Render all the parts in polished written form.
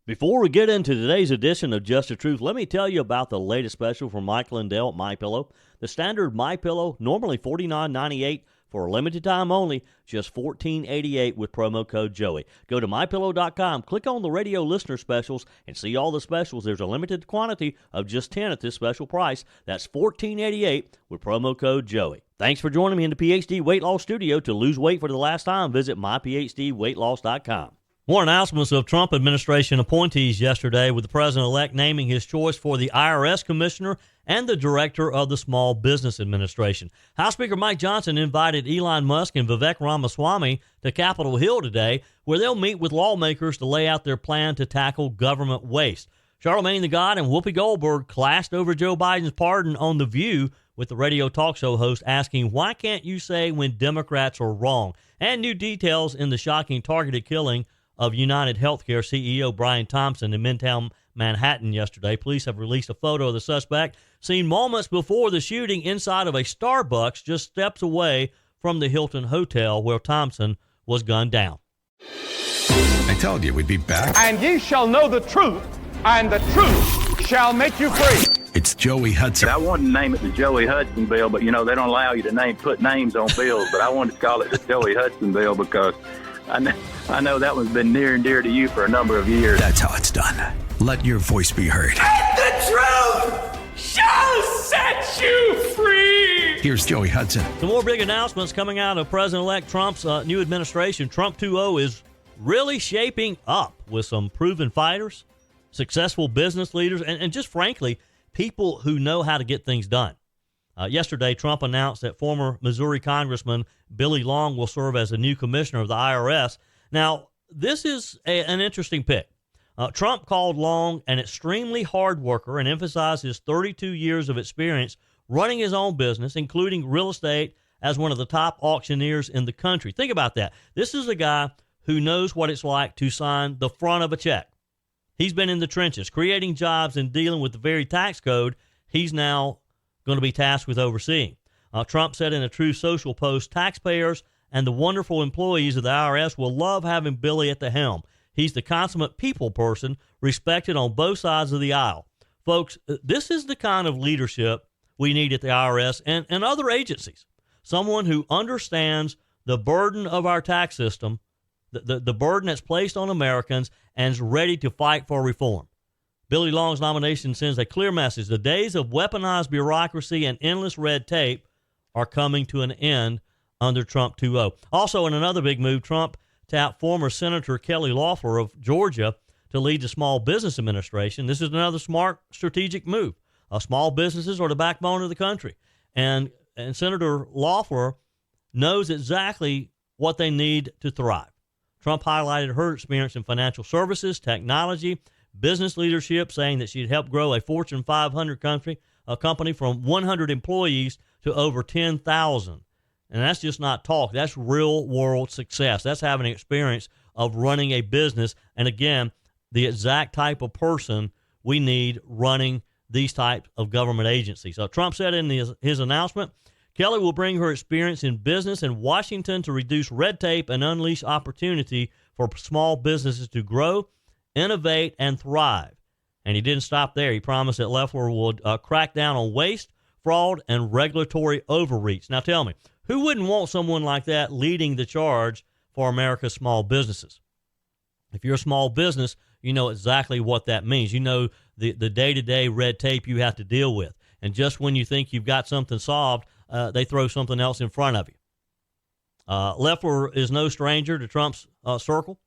Before we get into today's edition of Just the Truth, let me tell you about the latest special from Mike Lindell at MyPillow. The standard MyPillow, normally $49.98 for a limited time only, just $14.88 with promo code Joey. Go to MyPillow.com, click on the radio listener specials, and see all the specials. There's a limited quantity of just 10 at this special price. That's $14.88 with promo code Joey. Thanks for joining me in the PhD Weight Loss Studio. To lose weight for the last time, visit myphdweightloss.com. More announcements of Trump administration appointees yesterday, with the president-elect naming his choice for the IRS Commissioner and the Director of the Small Business Administration. House Speaker Mike Johnson invited Elon Musk and Vivek Ramaswamy to Capitol Hill today, where they'll meet with lawmakers to lay out their plan to tackle government waste. Charlamagne the God and Whoopi Goldberg clashed over Joe Biden's pardon on The View, with the radio talk show host asking, "Why can't you say when Democrats are wrong?" And new details in the shocking targeted killing of UnitedHealthcare CEO Brian Thompson in Midtown Manhattan yesterday. Police have released a photo of the suspect seen moments before the shooting inside of a Starbucks just steps away from the Hilton Hotel where Thompson was gunned down. I told you we'd be back. And ye shall know the truth, and the truth shall make you free. It's Joey Hudson. I wanted to name it the Joey Hudson bill, but, they don't allow you to put names on bills. But I wanted to call it the Joey Hudson bill because I know that one's been near and dear to you for a number of years. That's how it's done. Let your voice be heard. And the truth shall set you free. Here's Joey Hudson. Some more big announcements coming out of President-elect Trump's new administration. Trump 2.0 is really shaping up with some proven fighters, successful business leaders, and just frankly, people who know how to get things done. Yesterday, Trump announced that former Missouri Congressman Billy Long will serve as the new commissioner of the IRS. Now, this is an interesting pick. Trump called Long an extremely hard worker and emphasized his 32 years of experience running his own business, including real estate, as one of the top auctioneers in the country. Think about that. This is a guy who knows what it's like to sign the front of a check. He's been in the trenches, creating jobs and dealing with the very tax code he's now going to be tasked with overseeing. Trump said in a Truth Social post, taxpayers and the wonderful employees of the IRS will love having Billy at the helm. He's the consummate people person, respected on both sides of the aisle. Folks, this is the kind of leadership we need at the IRS and other agencies. Someone who understands the burden of our tax system, the burden that's placed on Americans, and is ready to fight for reform. Billy Long's nomination sends a clear message. The days of weaponized bureaucracy and endless red tape are coming to an end under Trump 2.0. Also, in another big move, Trump tapped former Senator Kelly Loeffler of Georgia to lead the Small Business Administration. This is another smart strategic move. Small businesses are the backbone of the country. And Senator Loeffler knows exactly what they need to thrive. Trump highlighted her experience in financial services, technology, business leadership, saying that she'd helped grow a Fortune 500 company from 100 employees to over 10,000. And that's just not talk. That's real world success. That's having experience of running a business. And again, the exact type of person we need running these types of government agencies. Trump said in his announcement, Kelly will bring her experience in business in Washington to reduce red tape and unleash opportunity for small businesses to grow, innovate, and thrive. And he didn't stop there. He promised that Loeffler would crack down on waste, fraud, and regulatory overreach. Now tell me, who wouldn't want someone like that leading the charge for America's small businesses? If you're a small business, you know exactly what that means. You know the day-to-day red tape you have to deal with. And just when you think you've got something solved, they throw something else in front of you. Loeffler is no stranger to Trump's circle.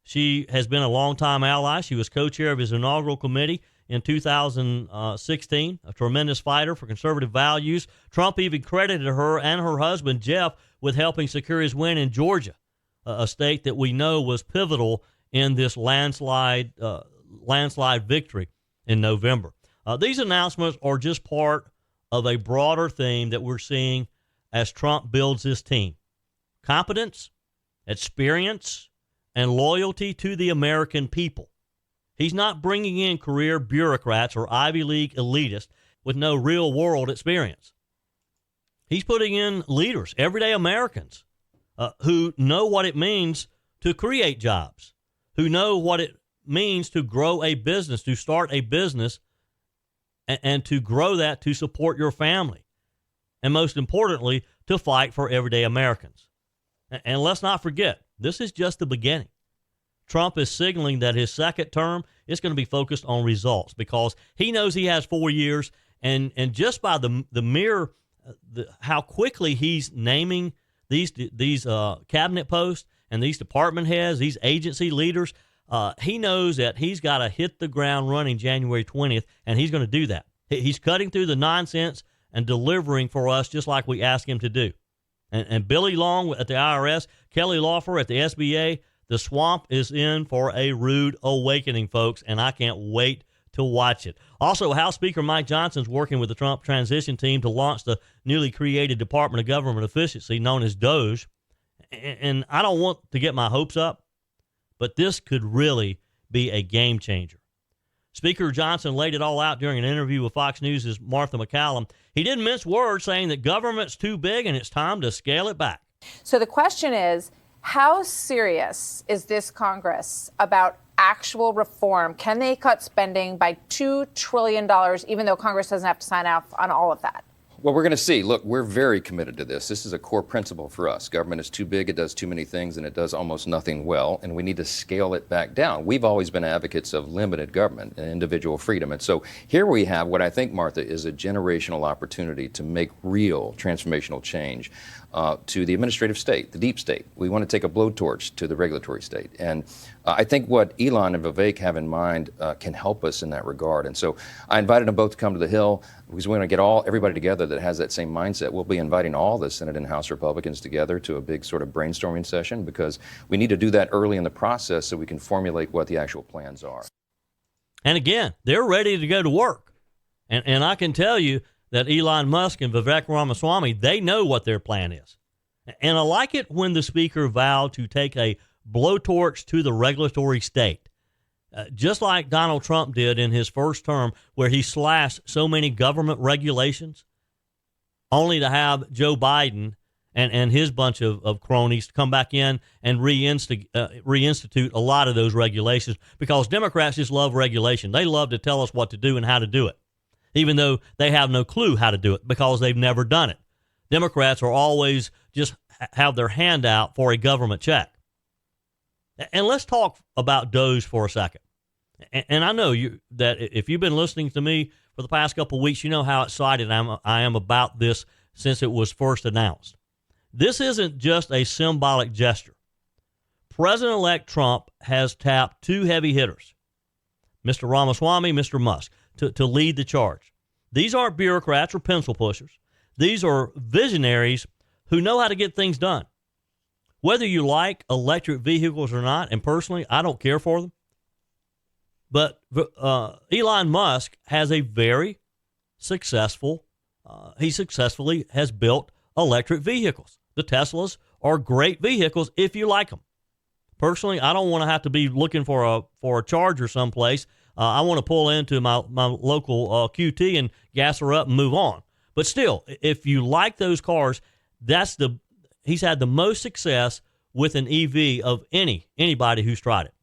She has been a longtime ally. She was co-chair of his inaugural committee in 2016, a tremendous fighter for conservative values. Trump even credited her and her husband, Jeff, with helping secure his win in Georgia, a state that we know was pivotal in this landslide victory in November. These announcements are just part of a broader theme that we're seeing as Trump builds his team. Competence, experience, and loyalty to the American people. He's not bringing in career bureaucrats or Ivy League elitists with no real-world experience. He's putting in leaders, everyday Americans, who know what it means to create jobs, who know what it means to grow a business, to start a business, and to grow that to support your family. And most importantly, to fight for everyday Americans. And let's not forget, this is just the beginning. Trump is signaling that his second term is going to be focused on results because he knows he has 4 years, and just by the mere how quickly he's naming these cabinet posts and these department heads, these agency leaders, he knows that he's got to hit the ground running January 20th, and he's going to do that. He's cutting through the nonsense and delivering for us just like we asked him to do. And Billy Long at the IRS, Kelly Loeffler at the SBA, the swamp is in for a rude awakening, folks, and I can't wait to watch it. Also, House Speaker Mike Johnson's working with the Trump transition team to launch the newly created Department of Government Efficiency known as DOGE. And I don't want to get my hopes up, but this could really be a game changer. Speaker Johnson laid it all out during an interview with Fox News' Martha McCallum. He didn't mince words, saying that government's too big and it's time to scale it back. So the question is, how serious is this Congress about actual reform? Can they cut spending by $2 trillion, even though Congress doesn't have to sign off on all of that? Well, we're going to see. Look, we're very committed to this. This is a core principle for us. Government is too big, it does too many things, and it does almost nothing well, and we need to scale it back down. We've always been advocates of limited government and individual freedom. And so here we have what I think, Martha, is a generational opportunity to make real transformational change to the administrative state, the deep state. We want to take a blowtorch to the regulatory state. And I think what Elon and Vivek have in mind can help us in that regard. And so I invited them both to come to the Hill because we want to get everybody together that has that same mindset. We'll be inviting all the Senate and House Republicans together to a big sort of brainstorming session because we need to do that early in the process so we can formulate what the actual plans are. And again, they're ready to go to work. And I can tell you that Elon Musk and Vivek Ramaswamy, they know what their plan is. And I like it when the speaker vowed to take a blowtorch to the regulatory state, just like Donald Trump did in his first term, where he slashed so many government regulations, only to have Joe Biden and his bunch of cronies come back in and reinstitute a lot of those regulations, because Democrats just love regulation. They love to tell us what to do and how to do it, even though they have no clue how to do it because they've never done it. Democrats are always just have their hand out for a government check. And let's talk about DOGE for a second. And I know that if you've been listening to me for the past couple of weeks, you know how excited I am about this since it was first announced. This isn't just a symbolic gesture. President-elect Trump has tapped two heavy hitters, Mr. Ramaswamy, Mr. Musk, to lead the charge. These aren't bureaucrats or pencil pushers. These are visionaries who know how to get things done. Whether you like electric vehicles or not, and personally, I don't care for them, but Elon Musk has a very successful, he successfully has built electric vehicles. The Teslas are great vehicles if you like them. Personally, I don't want to have to be looking for a charger someplace. I want to pull into my local QT and gas her up and move on. But still, if you like those cars, he's had the most success with an EV of anybody who's tried it.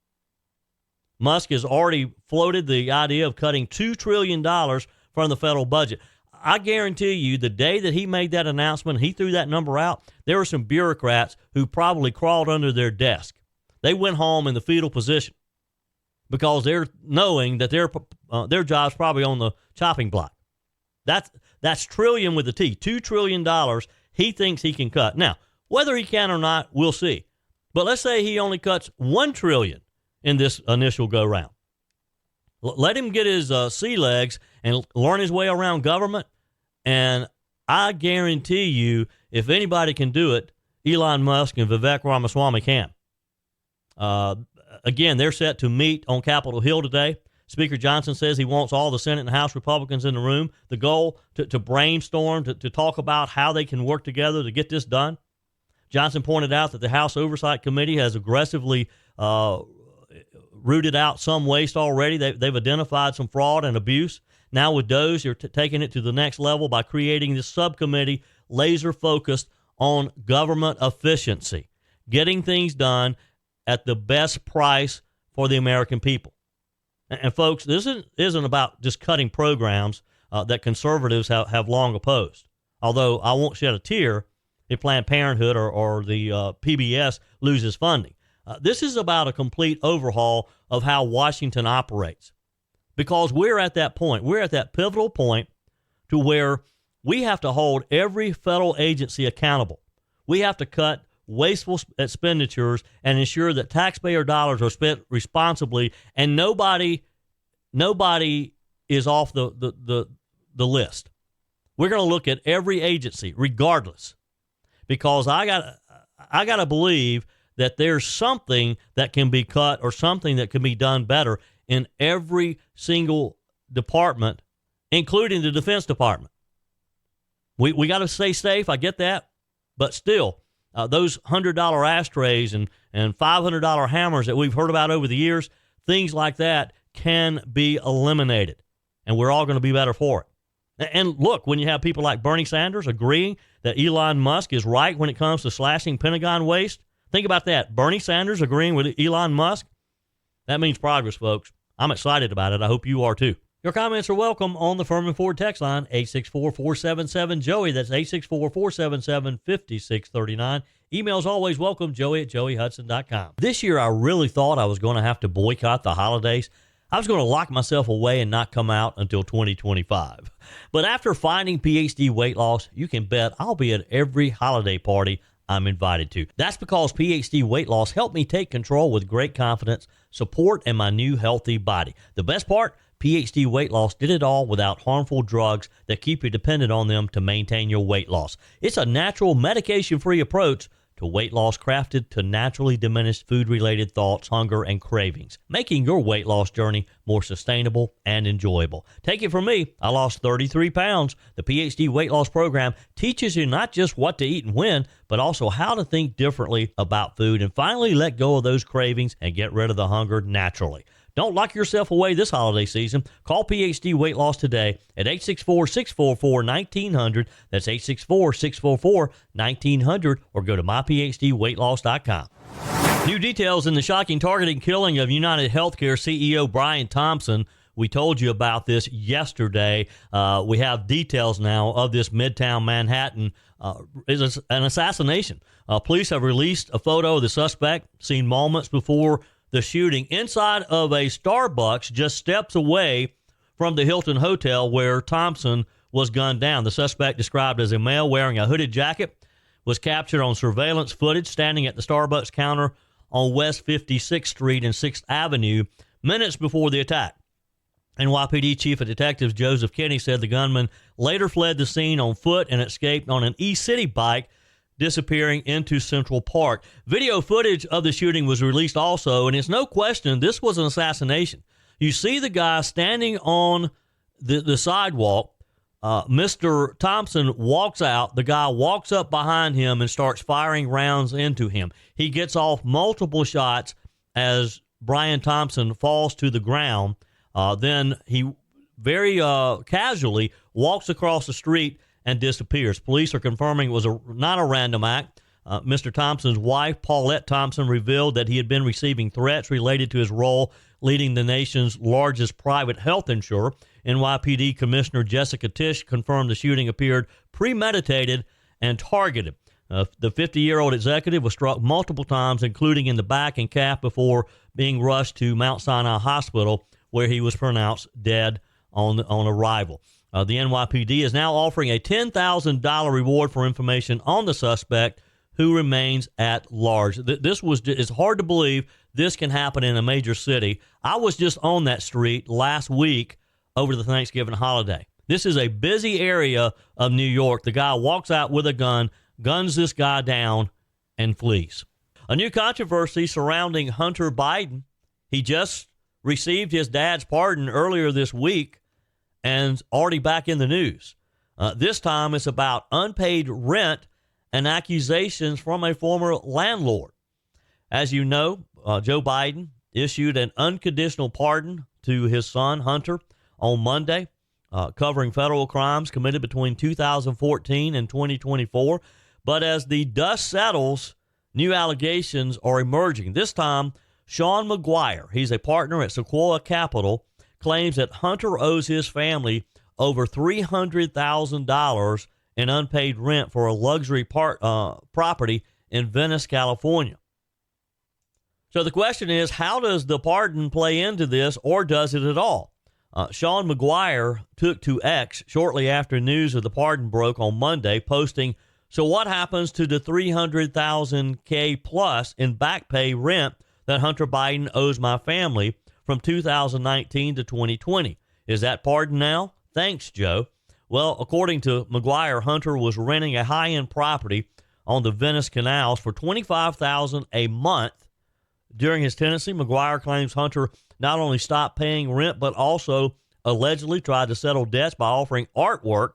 Musk has already floated the idea of cutting $2 trillion from the federal budget. I guarantee you the day that he made that announcement, he threw that number out, there were some bureaucrats who probably crawled under their desk. They went home in the fetal position because they're knowing that their job's probably on the chopping block. That's trillion with a T, $2 trillion he thinks he can cut. Now, whether he can or not, we'll see. But let's say he only cuts $1 trillion in this initial go-round. Let him get his sea legs and learn his way around government, and I guarantee you, if anybody can do it, Elon Musk and Vivek Ramaswamy can. Again, they're set to meet on Capitol Hill today. Speaker Johnson says he wants all the Senate and House Republicans in the room. The goal to brainstorm, to talk about how they can work together to get this done. Johnson pointed out that the House Oversight Committee has aggressively rooted out some waste already. They've identified some fraud and abuse. Now with DOGE, they're taking it to the next level by creating this subcommittee laser focused on government efficiency, getting things done at the best price for the American people. And folks, this isn't about just cutting programs that conservatives have long opposed. Although I won't shed a tear if Planned Parenthood or the PBS loses funding. This is about a complete overhaul of how Washington operates. Because we're at that point. We're at that pivotal point to where we have to hold every federal agency accountable. We have to cut wasteful expenditures and ensure that taxpayer dollars are spent responsibly, and nobody is off the list. We're going to look at every agency regardless, because I got to believe that there's something that can be cut or something that can be done better in every single department, including the Defense Department. We got to stay safe. I get that. But still, those $100 ashtrays and $500 hammers that we've heard about over the years, things like that can be eliminated. And we're all going to be better for it. And look, when you have people like Bernie Sanders agreeing that Elon Musk is right when it comes to slashing Pentagon waste, think about that. Bernie Sanders agreeing with Elon Musk. That means progress, folks. I'm excited about it. I hope you are too. Your comments are welcome on the Furman Ford text line, 864-477-JOEY. That's 864-477-5639. Emails always welcome, joey@joeyhudson.com. This year, I really thought I was going to have to boycott the holidays. I was going to lock myself away and not come out until 2025. But after finding PhD weight loss, you can bet I'll be at every holiday party I'm invited to. That's because PhD weight loss helped me take control with great confidence, support, and my new healthy body. The best part? PhD weight loss did it all without harmful drugs that keep you dependent on them to maintain your weight loss. It's a natural, medication-free approach to weight loss crafted to naturally diminish food-related thoughts, hunger, and cravings, making your weight loss journey more sustainable and enjoyable. Take it from me, I lost 33 pounds. The PhD weight loss program teaches you not just what to eat and when, but also how to think differently about food and finally let go of those cravings and get rid of the hunger naturally. Don't lock yourself away this holiday season. Call PhD Weight Loss today at 864-644-1900. That's 864-644-1900, or go to myphdweightloss.com. New details in the shocking targeting killing of UnitedHealthcare CEO Brian Thompson. We told you about this yesterday. We have details now of this Midtown Manhattan is an assassination. Police have released a photo of the suspect seen moments before the shooting inside of a Starbucks just steps away from the Hilton Hotel where Thompson was gunned down. The suspect, described as a male wearing a hooded jacket, was captured on surveillance footage standing at the Starbucks counter on West 56th Street and 6th Avenue minutes before the attack. NYPD Chief of Detectives Joseph Kinney said the gunman later fled the scene on foot and escaped on an E-City bike, disappearing into Central Park. Video footage of the shooting was released also, and it's no question this was an assassination. You see the guy standing on the sidewalk. Mr. Thompson walks out. The guy walks up behind him and starts firing rounds into him. He gets off multiple shots as Brian Thompson falls to the ground. Then he very casually walks across the street and disappears. Police are confirming it was not a random act. Mr. Thompson's wife, Paulette Thompson, revealed that he had been receiving threats related to his role leading the nation's largest private health insurer. NYPD Commissioner Jessica Tisch confirmed the shooting appeared premeditated and targeted. The 50-year-old executive was struck multiple times, including in the back and calf, before being rushed to Mount Sinai Hospital, where he was pronounced dead on arrival. The NYPD is now offering a $10,000 reward for information on the suspect, who remains at large. It's hard to believe this can happen in a major city. I was just on that street last week over the Thanksgiving holiday. This is a busy area of New York. The guy walks out with a gun, guns this guy down, and flees. A new controversy surrounding Hunter Biden. He just received his dad's pardon earlier this week and already back in the news. This time it's about unpaid rent and accusations from a former landlord. As you know, Joe Biden issued an unconditional pardon to his son, Hunter, on Monday, covering federal crimes committed between 2014 and 2024. But as the dust settles, new allegations are emerging, this time Sean McGuire, he's a partner at Sequoia Capital, claims that Hunter owes his family over $300,000 in unpaid rent for a luxury property in Venice, California. So the question is, how does the pardon play into this, or does it at all? Sean McGuire took to X shortly after news of the pardon broke on Monday, posting, "So what happens to the $300,000 plus in back pay rent that Hunter Biden owes my family from 2019 to 2020? Is that pardon now? Thanks, Joe." Well, according to McGuire, Hunter was renting a high-end property on the Venice canals for $25,000 a month. During his tenancy, McGuire claims Hunter not only stopped paying rent, but also allegedly tried to settle debts by offering artwork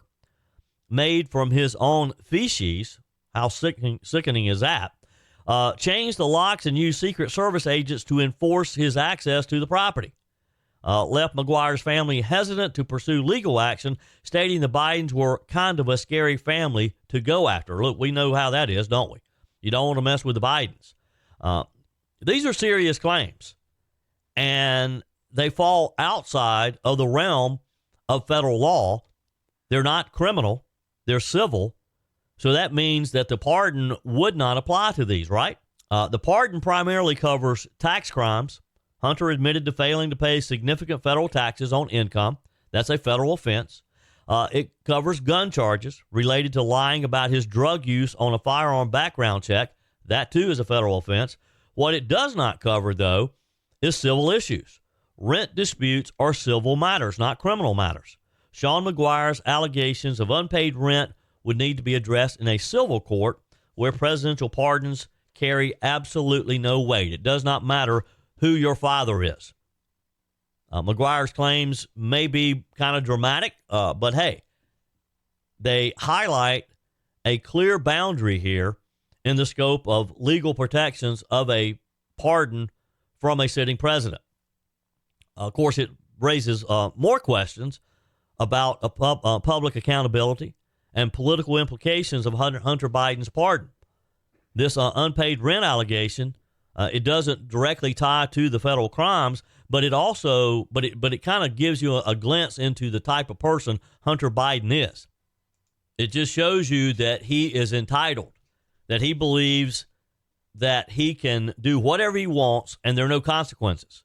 made from his own feces. How sickening is that? Changed the locks and used Secret Service agents to enforce his access to the property. Left McGuire's family hesitant to pursue legal action, stating the Bidens were kind of a scary family to go after. Look, we know how that is, don't we? You don't want to mess with the Bidens. These are serious claims, and they fall outside of the realm of federal law. They're not criminal. They're civil. So that means that the pardon would not apply to these, right? The pardon primarily covers tax crimes. Hunter admitted to failing to pay significant federal taxes on income. That's a federal offense. It covers gun charges related to lying about his drug use on a firearm background check. That, too, is a federal offense. What it does not cover, though, is civil issues. Rent disputes are civil matters, not criminal matters. Sean McGuire's allegations of unpaid rent would need to be addressed in a civil court where presidential pardons carry absolutely no weight. It does not matter who your father is. McGuire's claims may be kind of dramatic, but hey, they highlight a clear boundary here in the scope of legal protections of a pardon from a sitting president. Of course, it raises more questions about public accountability and political implications of Hunter Biden's pardon. This unpaid rent allegation, it doesn't directly tie to the federal crimes, but it also, but it kind of gives you a glimpse into the type of person Hunter Biden is. It just shows you that he is entitled, that he believes that he can do whatever he wants and there are no consequences.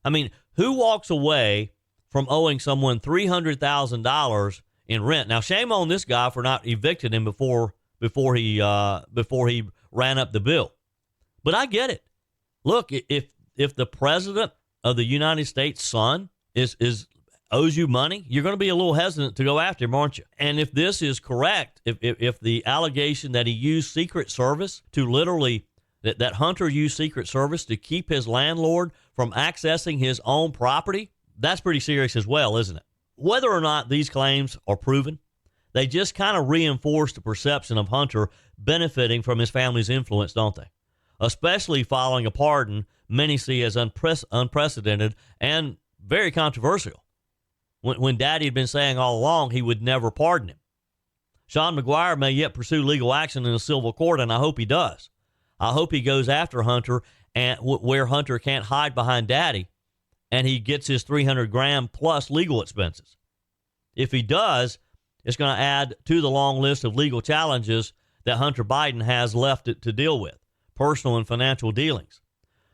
I mean, who walks away from owing someone $300,000 in rent? Now, shame on this guy for not evicting him before he ran up the bill. But I get it. Look, if the president of the United States' son owes you money, you're going to be a little hesitant to go after him, aren't you? And if this is correct, if the allegation that he used Secret Service to literally, that Hunter used Secret Service to keep his landlord from accessing his own property, that's pretty serious as well, isn't it? Whether or not these claims are proven, they just kind of reinforce the perception of Hunter benefiting from his family's influence, don't they? Especially following a pardon many see as unprecedented and very controversial. When Daddy had been saying all along he would never pardon him. Sean McGuire may yet pursue legal action in a civil court, and I hope he does. I hope he goes after Hunter and where Hunter can't hide behind Daddy, and he gets his $300,000 plus legal expenses. If he does, it's going to add to the long list of legal challenges that Hunter Biden has left to deal with, personal and financial dealings.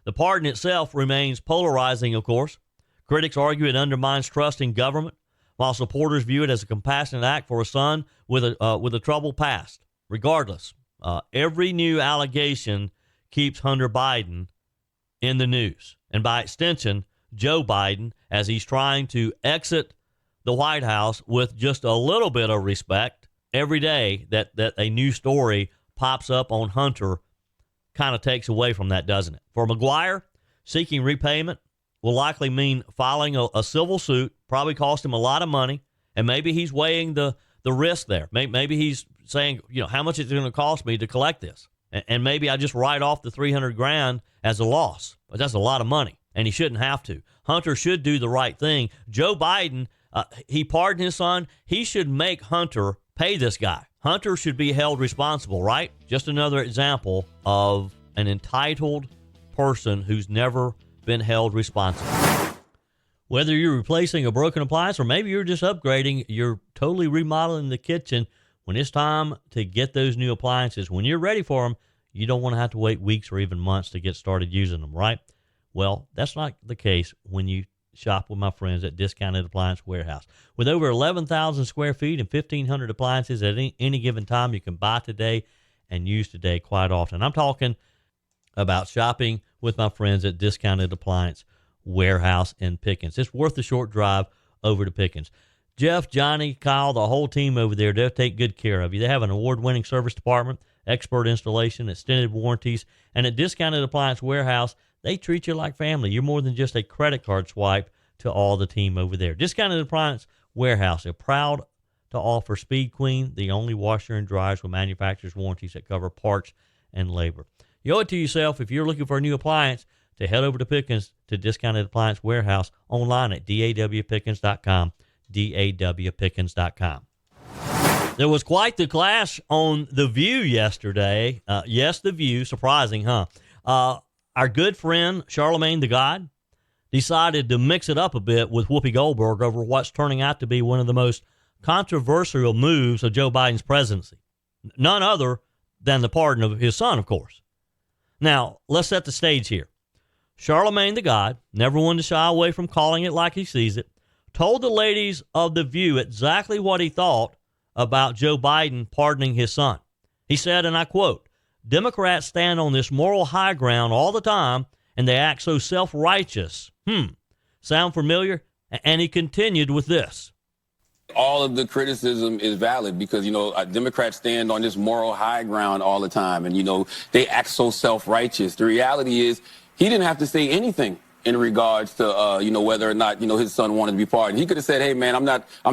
The pardon itself remains polarizing, of course. Critics argue it undermines trust in government, while supporters view it as a compassionate act for a son with a troubled past. Regardless, every new allegation keeps Hunter Biden in the news, and by extension, Joe Biden, as he's trying to exit the White House with just a little bit of respect. Every day that a new story pops up on Hunter kind of takes away from that, doesn't it? For McGuire, seeking repayment will likely mean filing a civil suit, probably cost him a lot of money, and maybe he's weighing the risk there. Maybe he's saying, how much is it going to cost me to collect this? And maybe I just write off the $300,000 as a loss. But that's a lot of money, and he shouldn't have to. Hunter should do the right thing. Joe Biden, he pardoned his son. He should make Hunter pay this guy. Hunter should be held responsible, right? Just another example of an entitled person who's never been held responsible. Whether you're replacing a broken appliance or maybe you're just upgrading, you're totally remodeling the kitchen. When it's time to get those new appliances, when you're ready for them, you don't want to have to wait weeks or even months to get started using them, right? Well, that's not the case when you shop with my friends at Discounted Appliance Warehouse. With over 11,000 square feet and 1,500 appliances at any given time, you can buy today and use today quite often. I'm talking about shopping with my friends at Discounted Appliance Warehouse in Pickens. It's worth the short drive over to Pickens. Jeff, Johnny, Kyle, the whole team over there, they'll take good care of you. They have an award-winning service department, expert installation, extended warranties, and at Discounted Appliance Warehouse, they treat you like family. You're more than just a credit card swipe to all the team over there. Discounted Appliance Warehouse, they're proud to offer Speed Queen, the only washer and dryers with manufacturer's warranties that cover parts and labor. You owe it to yourself if you're looking for a new appliance to head over to Pickens to Discounted Appliance Warehouse online at dawpickens.com, dawpickens.com. There was quite the clash on The View yesterday. Yes, The View. Surprising, huh? Our good friend, Charlamagne the God, decided to mix it up a bit with Whoopi Goldberg over what's turning out to be one of the most controversial moves of Joe Biden's presidency. None other than the pardon of his son, of course. Now, let's set the stage here. Charlamagne the God, never one to shy away from calling it like he sees it, told the ladies of The View exactly what he thought about Joe Biden pardoning his son. He said, and I quote, "Democrats stand on this moral high ground all the time, and they act so self-righteous." Sound familiar? And he continued with this. All of the criticism is valid because, Democrats stand on this moral high ground all the time, and, they act so self-righteous. The reality is he didn't have to say anything in regards to, whether or not, his son wanted to be pardoned. He could have said, hey, man, I'm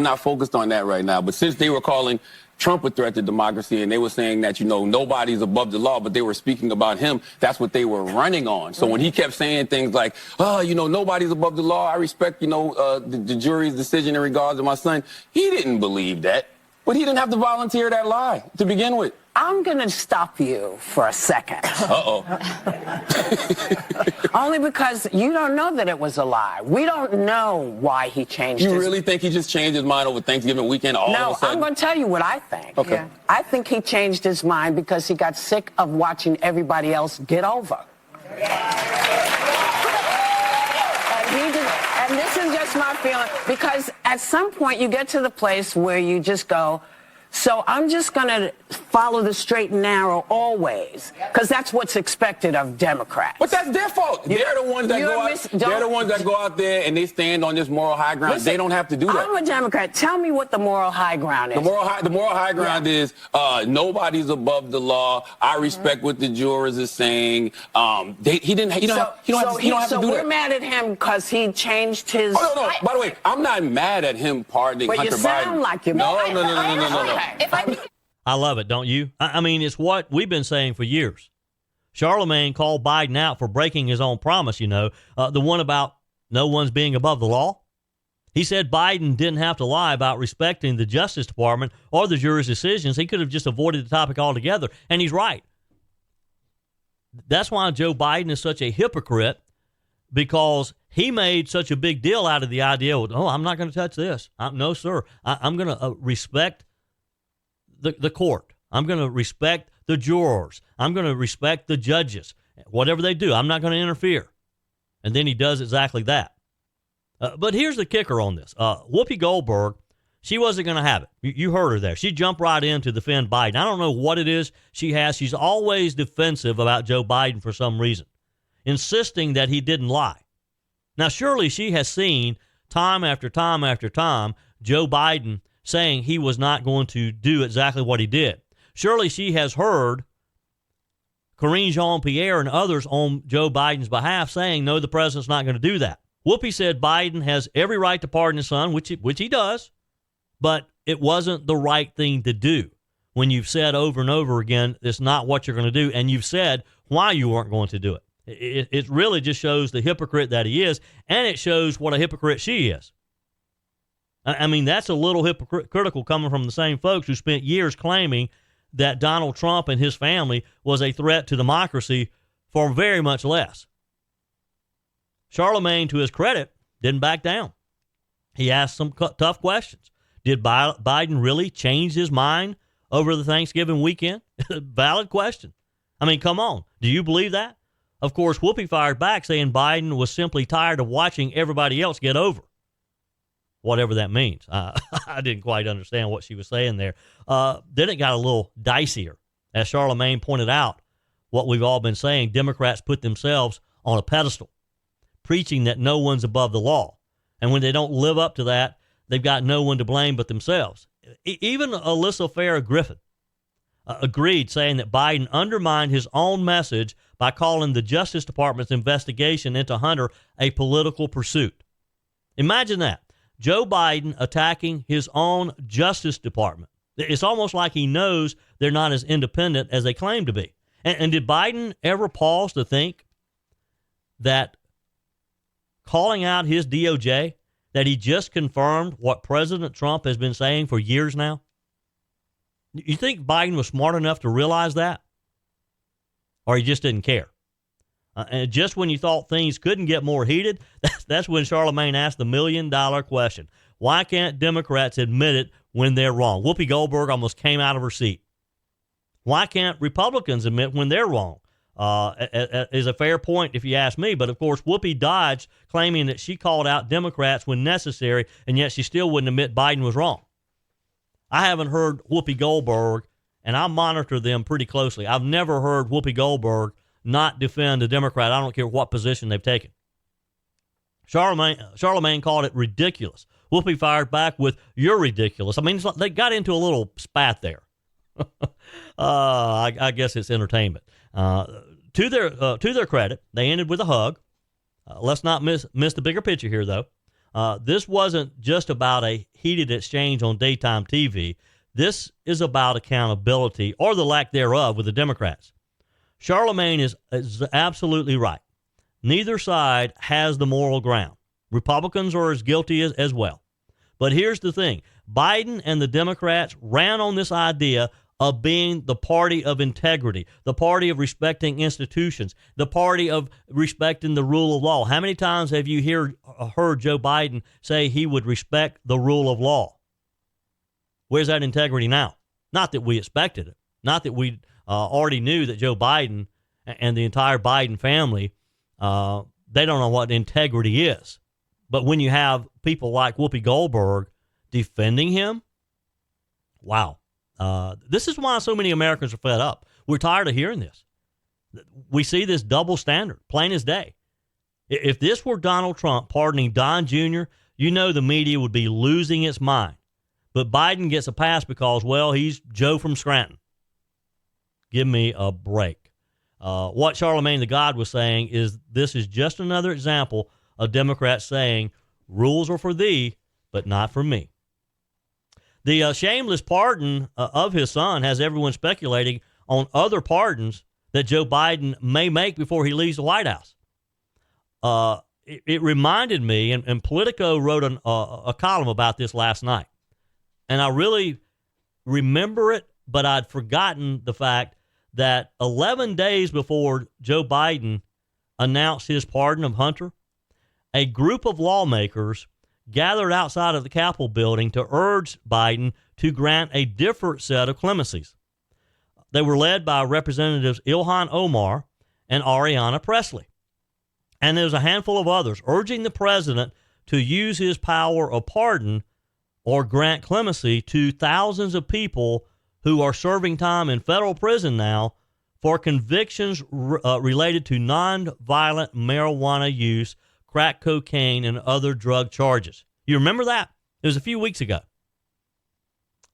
not focused on that right now. But since they were calling Trump a threat to democracy and they were saying that, nobody's above the law, but they were speaking about him, that's what they were running on. So when he kept saying things like, nobody's above the law, I respect, the jury's decision in regards to my son, he didn't believe that. But he didn't have to volunteer that lie to begin with. I'm going to stop you for a second. Uh-oh. Only because you don't know that it was a lie. We don't know why he changed You really think he just changed his mind over Thanksgiving weekend all of a sudden? No, I'm going to tell you what I think. Okay. Yeah. I think he changed his mind because he got sick of watching everybody else get over. And this is just my feeling, because at some point you get to the place where you just go, so I'm just going to follow the straight and narrow always, because that's what's expected of Democrats. But that's their fault. They're the ones that go out there and they stand on this moral high ground. Listen, they don't have to do that. I'm a Democrat. Tell me what the moral high ground is. The moral high ground is nobody's above the law. I respect what the jurors are saying. He don't have to do that. So we're mad at him because he changed his. Oh, no. By the way, I'm not mad at him pardoning Hunter Biden. But you sound like you're mad. No. I love it, don't you? I mean, it's what we've been saying for years. Charlamagne called Biden out for breaking his own promise, the one about no one's being above the law. He said Biden didn't have to lie about respecting the Justice Department or the jury's decisions. He could have just avoided the topic altogether, and he's right. That's why Joe Biden is such a hypocrite, because he made such a big deal out of the idea, I'm not going to touch this. No, sir. I'm going to respect the court. I'm going to respect the jurors. I'm going to respect the judges. Whatever they do, I'm not going to interfere. And then he does exactly that. But here's the kicker on this. Whoopi Goldberg, she wasn't going to have it. You heard her there. She jumped right in to defend Biden. I don't know what it is she has. She's always defensive about Joe Biden for some reason, insisting that he didn't lie. Now, surely she has seen time after time after time Joe Biden saying he was not going to do exactly what he did. Surely she has heard Karine Jean-Pierre and others on Joe Biden's behalf saying, no, the president's not going to do that. Whoopi said Biden has every right to pardon his son, which he does, but it wasn't the right thing to do. When you've said over and over again, it's not what you're going to do, and you've said why you weren't going to do it. It really just shows the hypocrite that he is, and it shows what a hypocrite she is. I mean, that's a little hypocritical coming from the same folks who spent years claiming that Donald Trump and his family was a threat to democracy for very much less. Charlamagne, to his credit, didn't back down. He asked some tough questions. Did Biden really change his mind over the Thanksgiving weekend? Valid question. I mean, come on. Do you believe that? Of course, Whoopi fired back saying Biden was simply tired of watching everybody else get over. Whatever that means. I didn't quite understand what she was saying there. Then it got a little dicier. As Charlamagne pointed out, what we've all been saying, Democrats put themselves on a pedestal, preaching that no one's above the law. And when they don't live up to that, they've got no one to blame but themselves. Even Alyssa Farah Griffin agreed, saying that Biden undermined his own message by calling the Justice Department's investigation into Hunter a political pursuit. Imagine that. Joe Biden attacking his own Justice Department. It's almost like he knows they're not as independent as they claim to be. And did Biden ever pause to think that calling out his DOJ, that he just confirmed what President Trump has been saying for years now? You think Biden was smart enough to realize that? Or he just didn't care? And just when you thought things couldn't get more heated, that's when Charlamagne asked the $1 million question. Why can't Democrats admit it when they're wrong? Whoopi Goldberg almost came out of her seat. Why can't Republicans admit when they're wrong? Is a fair point if you ask me. But, of course, Whoopi dodged, claiming that she called out Democrats when necessary, and yet she still wouldn't admit Biden was wrong. I haven't heard Whoopi Goldberg, and I monitor them pretty closely. I've never heard Whoopi Goldberg not defend a Democrat. I don't care what position they've taken. Charlamagne called it ridiculous. Whoopi fired back with, "You're ridiculous." I mean, it's like they got into a little spat there. I guess it's entertainment. To their credit, they ended with a hug. Let's not miss the bigger picture here, though. This wasn't just about a heated exchange on daytime TV. This is about accountability, or the lack thereof, with the Democrats. Charlamagne is absolutely right. Neither side has the moral ground. Republicans are as guilty as well. But here's the thing. Biden and the Democrats ran on this idea of being the party of integrity, the party of respecting institutions, the party of respecting the rule of law. How many times have you heard Joe Biden say he would respect the rule of law? Where's that integrity now? Not that we expected it. Not that we already knew that Joe Biden and the entire Biden family, they don't know what integrity is. But when you have people like Whoopi Goldberg defending him, wow. This is why so many Americans are fed up. We're tired of hearing this. We see this double standard, plain as day. If this were Donald Trump pardoning Don Jr., you know the media would be losing its mind. But Biden gets a pass because, well, he's Joe from Scranton. Give me a break. What Charlamagne the God was saying is this is just another example of Democrats saying rules are for thee, but not for me. The shameless pardon of his son has everyone speculating on other pardons that Joe Biden may make before he leaves the White House. It reminded me, and Politico wrote a column about this last night, and I really remember it, but I'd forgotten the fact that 11 days before Joe Biden announced his pardon of Hunter, a group of lawmakers gathered outside of the Capitol building to urge Biden to grant a different set of clemencies. They were led by Representatives Ilhan Omar and Ariana Presley. And there was a handful of others urging the president to use his power of pardon or grant clemency to thousands of people who are serving time in federal prison now for convictions related to nonviolent marijuana use, crack cocaine, and other drug charges. You remember that? It was a few weeks ago.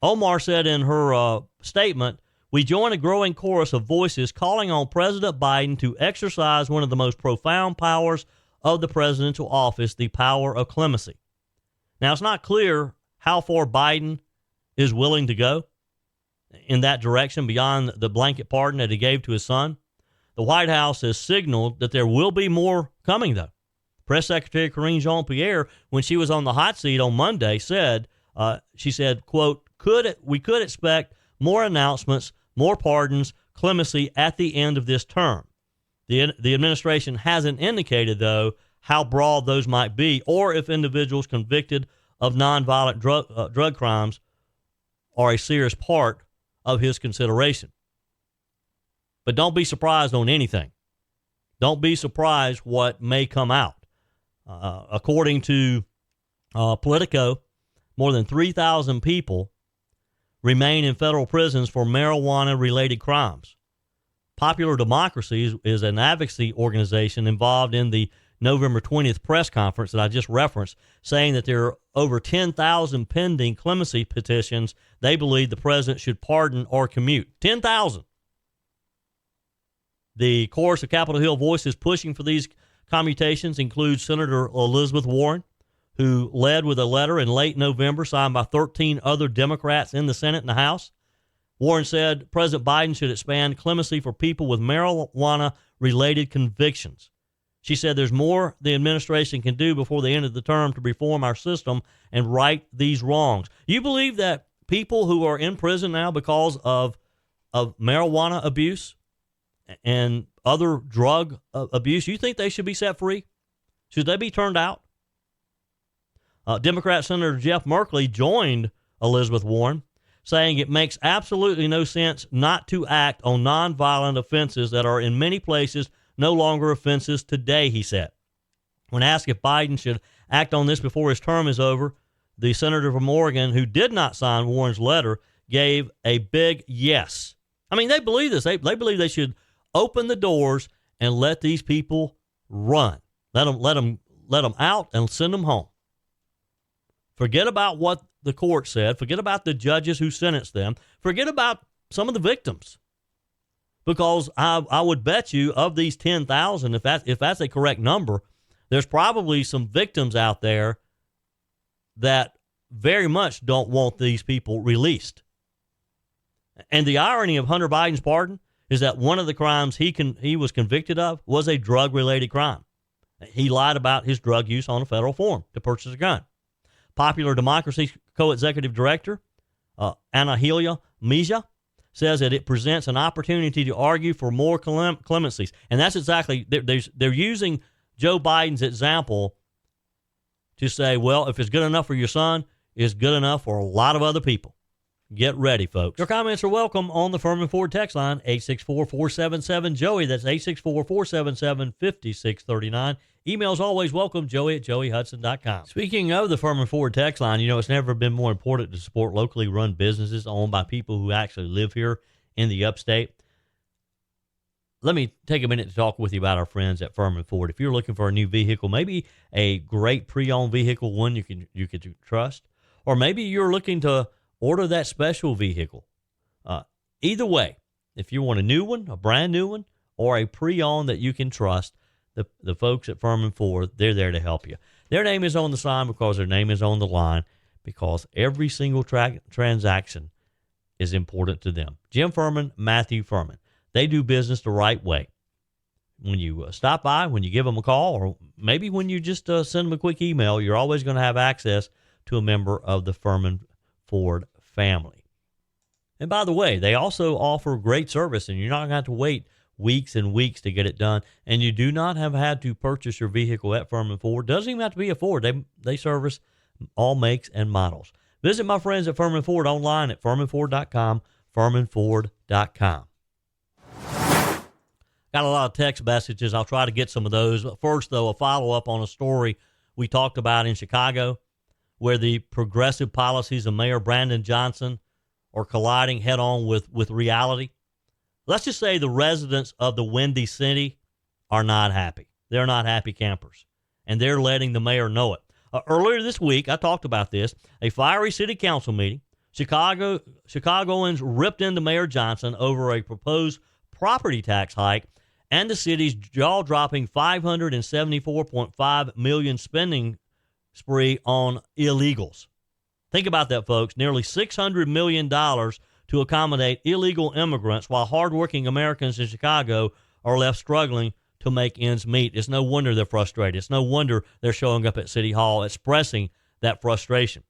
Omar said in her statement, "We join a growing chorus of voices calling on President Biden to exercise one of the most profound powers of the presidential office, the power of clemency." Now, it's not clear how far Biden is willing to go in that direction beyond the blanket pardon that he gave to his son. The White House has signaled that there will be more coming, though. Press Secretary Karine Jean-Pierre, when she was on the hot seat on Monday, said, she said, quote, we could expect more announcements, more pardons, clemency at the end of this term. The administration hasn't indicated, though, how broad those might be, or if individuals convicted of nonviolent drug crimes are a serious part of his consideration. But don't be surprised on anything. Don't be surprised what may come out. According to Politico, more than 3,000 people remain in federal prisons for marijuana-related crimes. Popular Democracy is an advocacy organization involved in the November 20th press conference that I just referenced, saying that there are over 10,000 pending clemency petitions they believe the president should pardon or commute. 10,000. The chorus of Capitol Hill voices pushing for these commutations includes Senator Elizabeth Warren, who led with a letter in late November signed by 13 other Democrats in the Senate and the House. Warren said President Biden should expand clemency for people with marijuana-related convictions. She said there's more the administration can do before the end of the term to reform our system and right these wrongs. You believe that people who are in prison now because of marijuana abuse and other drug abuse, you think they should be set free? Should they be turned out? Democrat Senator Jeff Merkley joined Elizabeth Warren, saying it makes absolutely no sense not to act on nonviolent offenses that are in many places no longer offenses today, he said. When asked if Biden should act on this before his term is over, the senator from Oregon, who did not sign Warren's letter, gave a big yes. I mean, they believe this. They believe they should open the doors and let these people run. Let them out and send them home. Forget about what the court said. Forget about the judges who sentenced them. Forget about some of the victims. Because I would bet you of these 10,000, if that's a correct number, there's probably some victims out there that very much don't want these people released. And the irony of Hunter Biden's pardon is that one of the crimes he was convicted of was a drug-related crime. He lied about his drug use on a federal form to purchase a gun. Popular Democracy co-executive director Anahelia Mejia says that it presents an opportunity to argue for more clemencies. And that's exactly, they're using Joe Biden's example to say, well, if it's good enough for your son, it's good enough for a lot of other people. Get ready, folks. Your comments are welcome on the Furman Ford text line, 864-477-JOEY. That's 864-477-5639. Emails always welcome, joey@joeyhudson.com. Speaking of the Furman Ford text line, it's never been more important to support locally run businesses owned by people who actually live here in the upstate. Let me take a minute to talk with you about our friends at Furman Ford. If you're looking for a new vehicle, maybe a great pre-owned vehicle, one you can trust, or maybe you're looking to order that special vehicle. Either way, if you want a new one, a brand new one, or a pre-owned that you can trust, the folks at Furman Ford, they're there to help you. Their name is on the sign because their name is on the line, because every single transaction is important to them. Jim Furman, Matthew Furman. They do business the right way. When you stop by, when you give them a call, or maybe when you just send them a quick email, you're always going to have access to a member of the Furman Ford family. And by the way, they also offer great service, and you're not going to have to wait weeks and weeks to get it done. And you do not have had to purchase your vehicle at Furman Ford. Doesn't even have to be a Ford. They service all makes and models. Visit my friends at Furman Ford online at furmanford.com, furmanford.com. Got a lot of text messages. I'll try to get some of those. But first, though, a follow-up on a story we talked about in Chicago, where the progressive policies of Mayor Brandon Johnson are colliding head-on with reality. Let's just say the residents of the Windy City are not happy. They're not happy campers, and they're letting the mayor know it. Earlier this week, I talked about this, a fiery city council meeting. Chicagoans ripped into Mayor Johnson over a proposed property tax hike and the city's jaw-dropping $574.5 million spending spree on illegals. Think about that, folks. Nearly $600 million to accommodate illegal immigrants, while hardworking Americans in Chicago are left struggling to make ends meet. It's no wonder they're frustrated. It's no wonder they're showing up at City Hall expressing that frustration.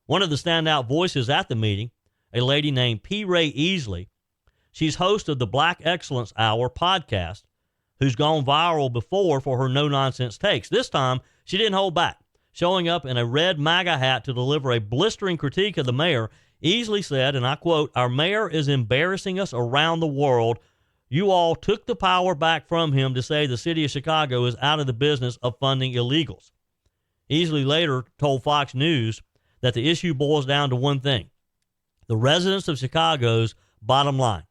One of the standout voices at the meeting, a lady named P. Ray Easley, she's host of the Black Excellence Hour podcast, who's gone viral before for her no-nonsense takes. This time, she didn't hold back, showing up in a red MAGA hat to deliver a blistering critique of the mayor. Easily said, and I quote, "Our mayor is embarrassing us around the world. You all took the power back from him to say the city of Chicago is out of the business of funding illegals." Easily later told Fox News that the issue boils down to one thing: the residents of Chicago's bottom line.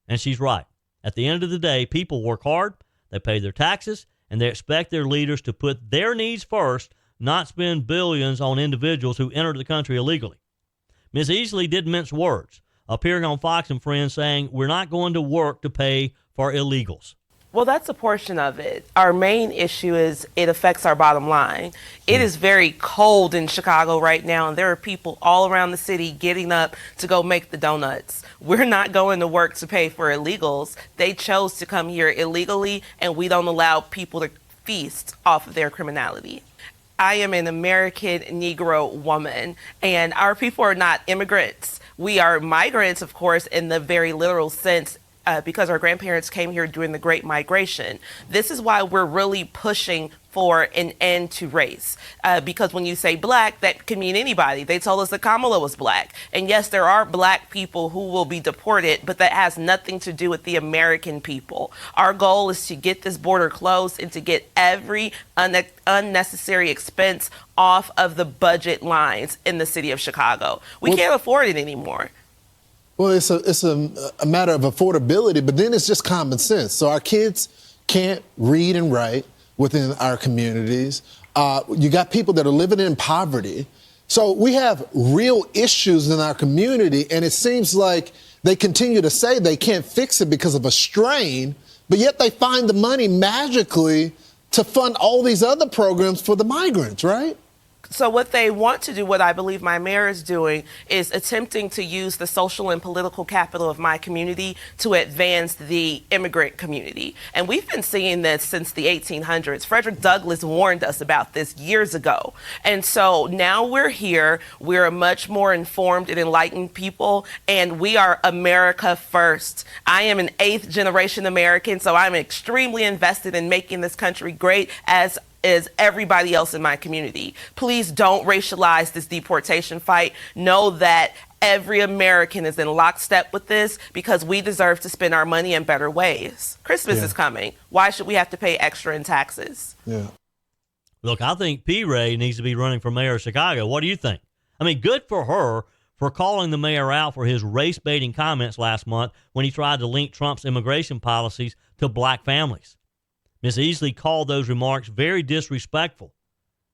And she's right. At the end of the day, people work hard, they pay their taxes, and they expect their leaders to put their needs first, not spend billions on individuals who entered the country illegally. Ms. Easley didn't mince words, appearing on Fox and Friends saying, "We're not going to work to pay for illegals." Well, that's a portion of it. Our main issue is it affects our bottom line. It is very cold in Chicago right now, and there are people all around the city getting up to go make the donuts. We're not going to work to pay for illegals. They chose to come here illegally, and we don't allow people to feast off of their criminality. I am an American Negro woman, and our people are not immigrants. We are migrants, of course, in the very literal sense, because our grandparents came here during the Great Migration. This is why we're really pushing for an end to race. Because when you say black, that can mean anybody. They told us that Kamala was black. And yes, there are black people who will be deported, but that has nothing to do with the American people. Our goal is to get this border closed and to get every unnecessary expense off of the budget lines in the city of Chicago. We can't afford it anymore. Well, it's a matter of affordability, but then it's just common sense. So our kids can't read and write within our communities. You got people that are living in poverty. So we have real issues in our community, and it seems like they continue to say they can't fix it because of a strain, but yet they find the money magically to fund all these other programs for the migrants, right? So what they want to do, what I believe my mayor is doing, is attempting to use the social and political capital of my community to advance the immigrant community. And we've been seeing this since the 1800s. Frederick Douglass warned us about this years ago. And so now we're here. We're a much more informed and enlightened people, and we are America first. I am an 8th generation American, so I'm extremely invested in making this country great, as is everybody else in my community. Please don't racialize this deportation fight. Know that every American is in lockstep with this, because we deserve to spend our money in better ways. Christmas is coming. Why should we have to pay extra in taxes? Yeah. Look, I think P. Ray needs to be running for mayor of Chicago. What do you think? I mean, good for her for calling the mayor out for his race-baiting comments last month when he tried to link Trump's immigration policies to black families. Ms. Easley called those remarks very disrespectful,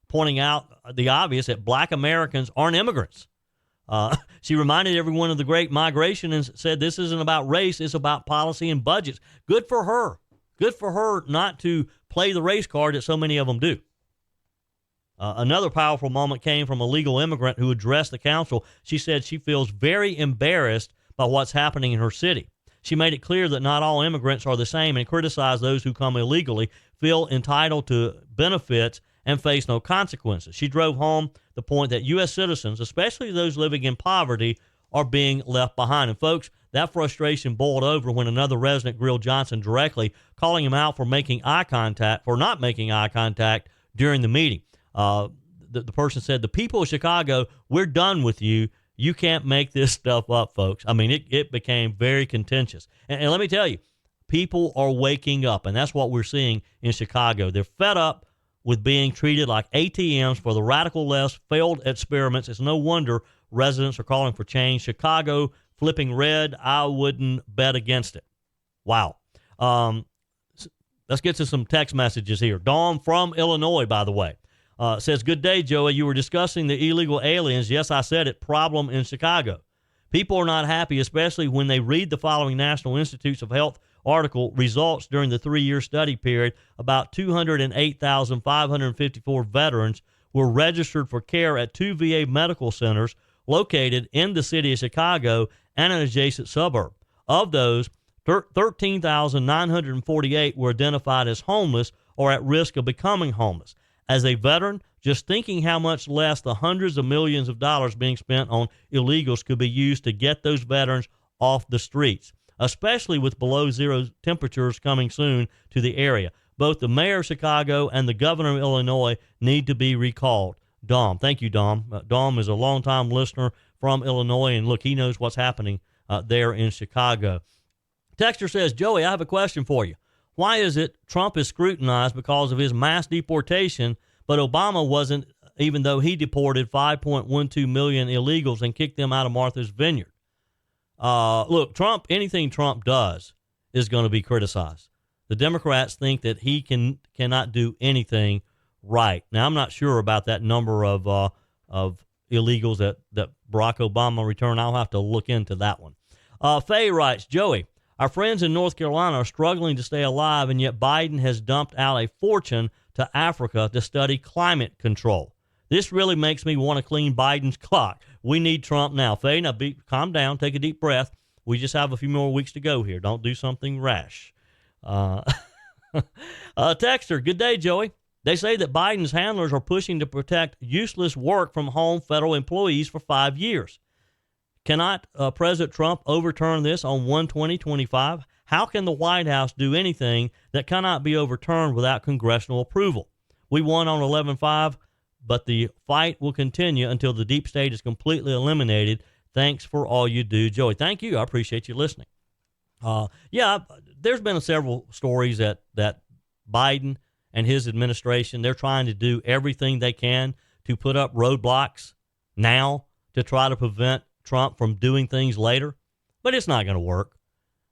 pointing out the obvious that black Americans aren't immigrants. She reminded everyone of the Great Migration and said this isn't about race, it's about policy and budgets. Good for her. Good for her not to play the race card that so many of them do. Another powerful moment came from a legal immigrant who addressed the council. She said she feels very embarrassed by what's happening in her city. She made it clear that not all immigrants are the same and criticized those who come illegally, feel entitled to benefits, and face no consequences. She drove home the point that U.S. citizens, especially those living in poverty, are being left behind. And folks, that frustration boiled over when another resident grilled Johnson directly, calling him out for not making eye contact during the meeting. The person said, "The people of Chicago, we're done with you. You can't make this stuff up, folks." I mean, it became very contentious. And let me tell you, people are waking up, and that's what we're seeing in Chicago. They're fed up with being treated like ATMs for the radical left's failed experiments. It's no wonder residents are calling for change. Chicago flipping red, I wouldn't bet against it. Wow. Let's get to some text messages here. Dawn from Illinois, by the way. Says, "Good day, Joey. You were discussing the illegal aliens. Yes, I said it. Problem in Chicago. People are not happy, especially when they read the following National Institutes of Health article results during the 3-year study period. About 208,554 veterans were registered for care at 2 VA medical centers located in the city of Chicago and an adjacent suburb. Of those, 13,948 were identified as homeless or at risk of becoming homeless. As a veteran, just thinking how much less the hundreds of millions of dollars being spent on illegals could be used to get those veterans off the streets. especially with below zero temperatures coming soon to the area. Both the mayor of Chicago and the governor of Illinois need to be recalled. Dom. Thank you, Dom. Dom is a longtime listener from Illinois, and look, he knows what's happening there in Chicago. Texter says, Joey, I have a question for you. Why is it Trump is scrutinized because of his mass deportation, but Obama wasn't, even though he deported 5.12 million illegals and kicked them out of Martha's Vineyard? Look, Trump, anything Trump does is going to be criticized. The Democrats think that he cannot do anything right. Now, I'm not sure about that number of illegals that Barack Obama returned. I'll have to look into that one. Faye writes, Joey, our friends in North Carolina are struggling to stay alive, and yet Biden has dumped out a fortune to Africa to study climate control. This really makes me want to clean Biden's clock. We need Trump now. Faye, now calm down, take a deep breath. We just have a few more weeks to go here. Don't do something rash. Texter, good day, Joey. They say that Biden's handlers are pushing to protect useless work from home federal employees for 5 years. Cannot President Trump overturn this on 1/20/25? How can the White House do anything that cannot be overturned without congressional approval? We won on 11/5, but the fight will continue until the deep state is completely eliminated. Thanks for all you do, Joey. Thank you. I appreciate you listening. There's been several stories that Biden and his administration, they're trying to do everything they can to put up roadblocks now to try to prevent Trump from doing things later, but it's not going to work.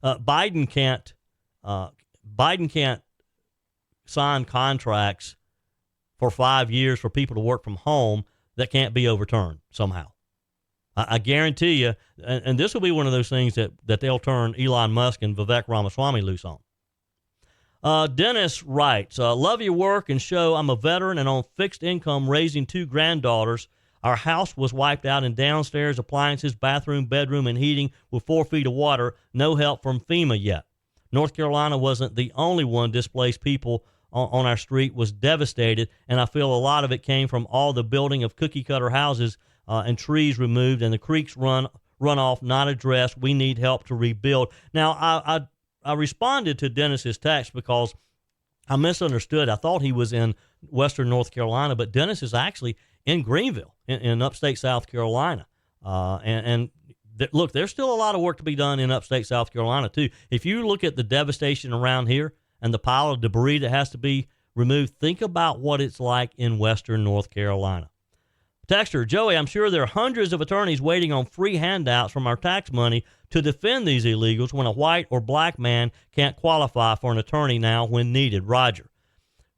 Biden can't sign contracts for 5 years for people to work from home that can't be overturned somehow. I guarantee you, and this will be one of those things that they'll turn Elon Musk and Vivek Ramaswamy loose on. Dennis writes, love your work and show. I'm a veteran and on fixed income raising 2 granddaughters. Our house was wiped out and downstairs appliances, bathroom, bedroom, and heating with 4 feet of water. No help from FEMA yet. North Carolina wasn't the only one. Displaced people on our street was devastated, and I feel a lot of it came from all the building of cookie-cutter houses and trees removed, and the creeks runoff not addressed. We need help to rebuild. Now, I responded to Dennis's text because I misunderstood. I thought he was in western North Carolina, but Dennis is actually in Greenville, in upstate South Carolina. Look, there's still a lot of work to be done in upstate South Carolina, too. If you look at the devastation around here and the pile of debris that has to be removed, think about what it's like in western North Carolina. Texter, Joey, I'm sure there are hundreds of attorneys waiting on free handouts from our tax money to defend these illegals when a white or black man can't qualify for an attorney now when needed. Roger.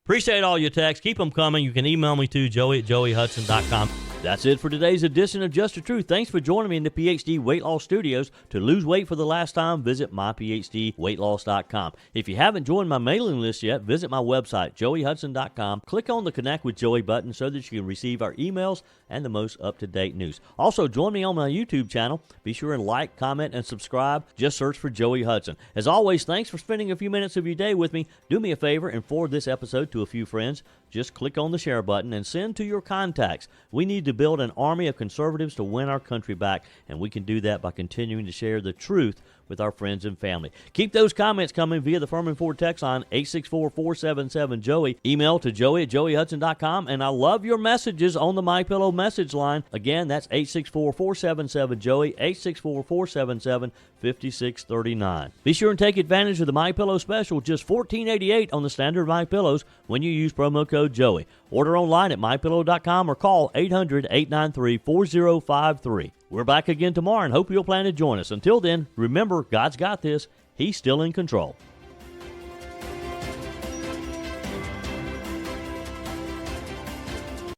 Appreciate all your texts. Keep them coming. You can email me to joey@joeyhudson.com. That's it for today's edition of Just the Truth. Thanks for joining me in the PhD Weight Loss Studios. To lose weight for the last time, visit myphdweightloss.com. If you haven't joined my mailing list yet, visit my website, joeyhudson.com. Click on the Connect with Joey button so that you can receive our emails and the most up-to-date news. Also, join me on my YouTube channel. Be sure and like, comment, and subscribe. Just search for Joey Hudson. As always, thanks for spending a few minutes of your day with me. Do me a favor and forward this episode to a few friends. Just click on the share button and send to your contacts. We need to build an army of conservatives to win our country back, and we can do that by continuing to share the truth with our friends and family. Keep those comments coming via the Furman Ford text line 864-477-JOEY. Email to joey@joeyhudson.com, and I love your messages on the MyPillow message line. Again, that's 864-477-JOEY, 864-477-5639. Be sure and take advantage of the MyPillow special, just $14.88 on the standard MyPillows when you use promo code Joey. Order online at mypillow.com or call 800-893-4053. We're back again tomorrow and hope you'll plan to join us. Until then, remember, God's got this. He's still in control.